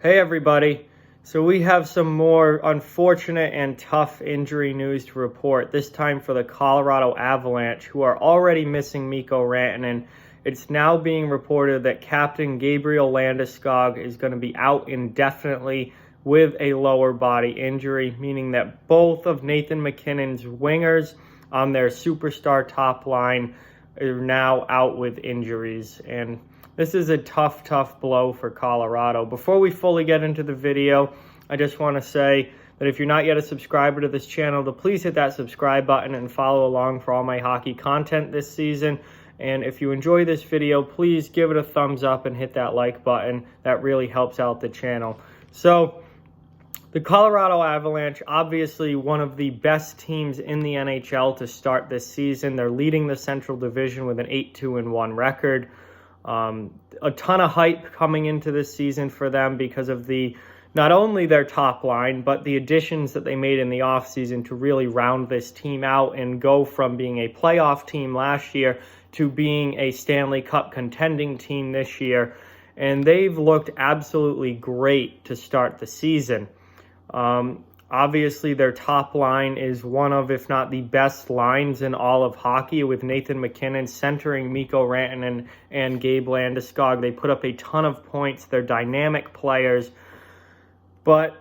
Hey everybody. So we have some more unfortunate and tough injury news to report, this time for the Colorado Avalanche, who are already missing Mikko Rantanen. It's now being reported that Captain Gabriel Landeskog is going to be out indefinitely with a lower body injury, meaning that both of Nathan MacKinnon's wingers on their superstar top line are now out with injuries. And this is a tough blow for Colorado. Before we fully get into the video, I just want to say that if you're not yet a subscriber to this channel, to please hit that subscribe button and follow along for all my hockey content this season. And if you enjoy this video, please give it a thumbs up and hit that like button. That really helps out the channel. So, the Colorado Avalanche, obviously one of the best teams in the NHL to start this season. They're leading the Central Division with an 8-2-1 record. A ton of hype coming into this season for them because of not only their top line, but the additions that they made in the offseason to really round this team out and go from being a playoff team last year to being a Stanley Cup contending team this year. And they've looked absolutely great to start the season. Obviously, their top line is one of, if not the best lines in all of hockey, with Nathan MacKinnon centering Mikko Rantanen and Gabe Landeskog. They put up a ton of points. They're dynamic players. But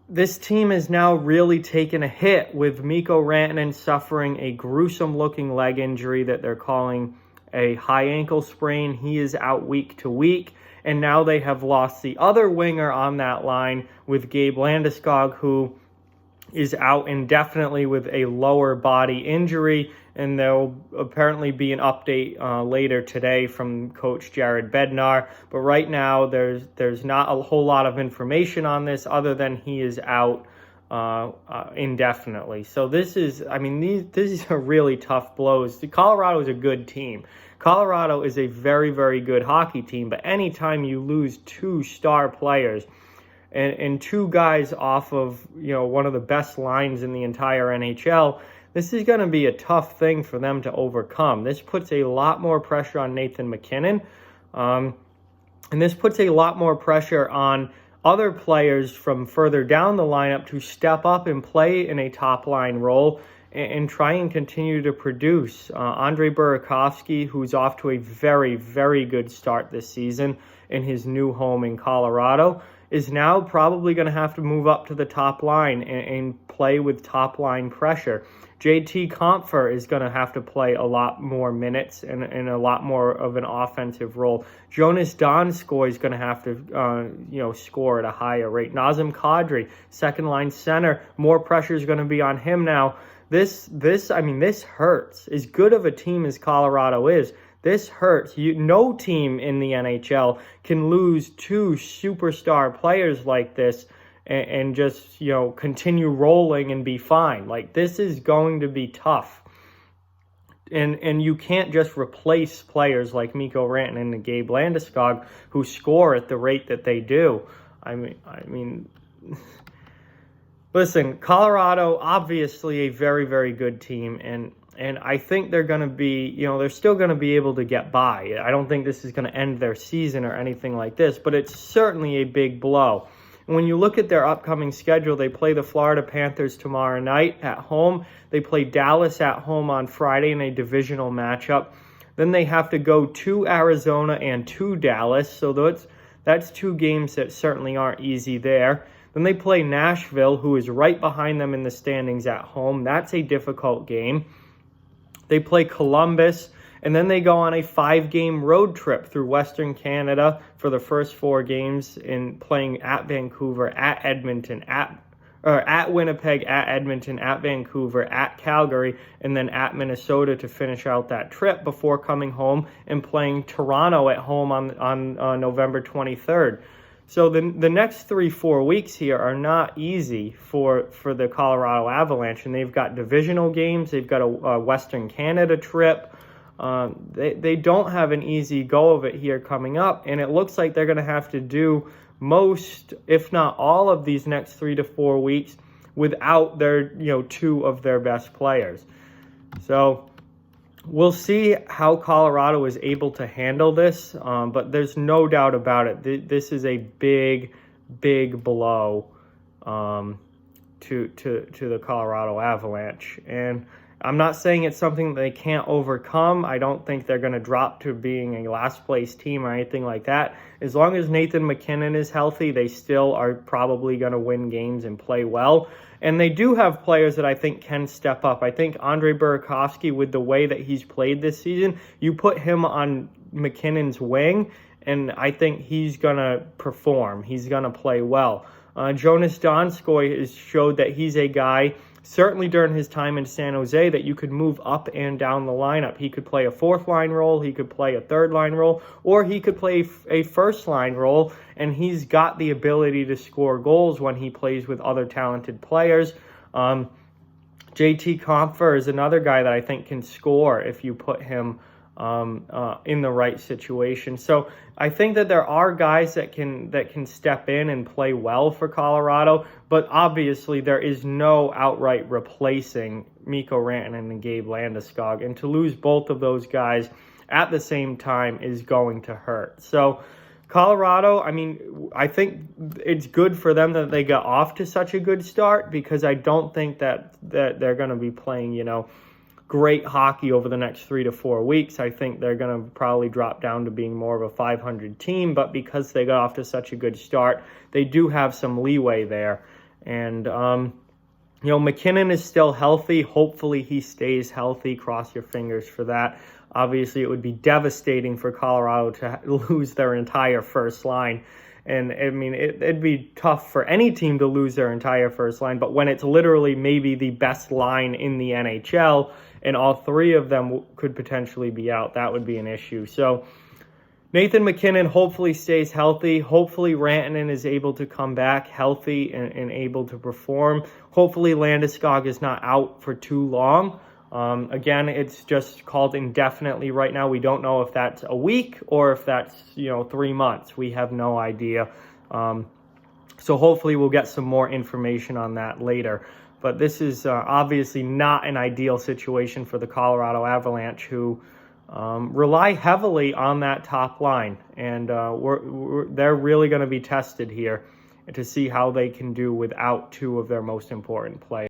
this team is now really taken a hit, with Mikko Rantanen suffering a gruesome-looking leg injury that they're calling a high ankle sprain. He is out week to week. And now they have lost the other winger on that line with Gabe Landeskog, who is out indefinitely with a lower body injury. And there'll apparently be an update later today from Coach Jared Bednar. But right now, there's not a whole lot of information on this other than he is out indefinitely. So these are really tough blows. Colorado is a good team. Colorado is a very good hockey team, but anytime you lose two star players and two guys off of, one of the best lines in the entire NHL, this is going to be a tough thing for them to overcome. This puts a lot more pressure on Nathan MacKinnon, and this puts a lot more pressure on other players from further down the lineup to step up and play in a top line role and try and continue to produce. Andrei Burakovsky, who's off to a very good start this season in his new home in Colorado, is now probably going to have to move up to the top line and play with top line pressure. JT Compher is going to have to play a lot more minutes and a lot more of an offensive role. Jonas Donskoy is going to have to, score at a higher rate. Nazem Kadri, second line center, more pressure is going to be on him now. This hurts. As good of a team as Colorado is, this hurts. No team in the NHL can lose two superstar players like this and just, continue rolling and be fine. Like, this is going to be tough. And you can't just replace players like Mikko Rantanen and Gabe Landeskog who score at the rate that they do. Listen, Colorado, obviously a very good team, and I think they're going to be, they're still going to be able to get by. I don't think this is going to end their season or anything like this, but it's certainly a big blow. And when you look at their upcoming schedule, they play the Florida Panthers tomorrow night at home. They play Dallas at home on Friday in a divisional matchup. Then they have to go to Arizona and to Dallas, so that's two games that certainly aren't easy there. Then they play Nashville, who is right behind them in the standings at home. That's a difficult game. They play Columbus, and then they go on a 5-game road trip through Western Canada for the first 4 games, in playing at Vancouver, at Edmonton, at Winnipeg, at Edmonton, at Vancouver, at Calgary, and then at Minnesota to finish out that trip before coming home and playing Toronto at home on November 23rd. So the next 3-4 weeks here are not easy for the Colorado Avalanche, and they've got divisional games. They've got a Western Canada trip. They don't have an easy go of it here coming up, and it looks like they're going to have to do most, if not all, of these next 3 to 4 weeks without their 2 of their best players. So we'll see how Colorado is able to handle this, but there's no doubt about it. This is a big big blow to the Colorado Avalanche. And I'm not saying it's something that they can't overcome. I don't think they're going to drop to being a last place team or anything like that. As long as Nathan MacKinnon is healthy, they still are probably going to win games and play well. And they do have players that I think can step up. I think Andre Burakovsky, with the way that he's played this season, you put him on McKinnon's wing, and I think he's going to perform. He's going to play well. Jonas Donskoy has showed that he's a guy, certainly during his time in San Jose, that you could move up and down the lineup. He could play a fourth-line role, he could play a third-line role, or he could play a first-line role, and he's got the ability to score goals when he plays with other talented players. JT Compher is another guy that I think can score if you put him in the right situation. So I think that there are guys that can step in and play well for Colorado, but obviously there is no outright replacing Mikko Rantanen and Gabe Landeskog, and to lose both of those guys at the same time is going to hurt. So Colorado, I mean, I think it's good for them that they got off to such a good start, because I don't think that they're going to be playing, great hockey over the next 3 to 4 weeks. I think they're going to probably drop down to being more of a 500 team, but because they got off to such a good start, they do have some leeway there. And, McKinnon is still healthy. Hopefully he stays healthy. Cross your fingers for that. Obviously, it would be devastating for Colorado to lose their entire first line. And, I mean, it'd be tough for any team to lose their entire first line, but when it's literally maybe the best line in the NHL and all three of them could potentially be out, that would be an issue. So Nathan MacKinnon hopefully stays healthy. Hopefully Rantanen is able to come back healthy and able to perform. Hopefully Landeskog is not out for too long. Again, it's just called indefinitely right now. We don't know if that's a week or if that's, 3 months. We have no idea. So hopefully we'll get some more information on that later. But this is obviously not an ideal situation for the Colorado Avalanche, who rely heavily on that top line. And they're really going to be tested here to see how they can do without two of their most important players.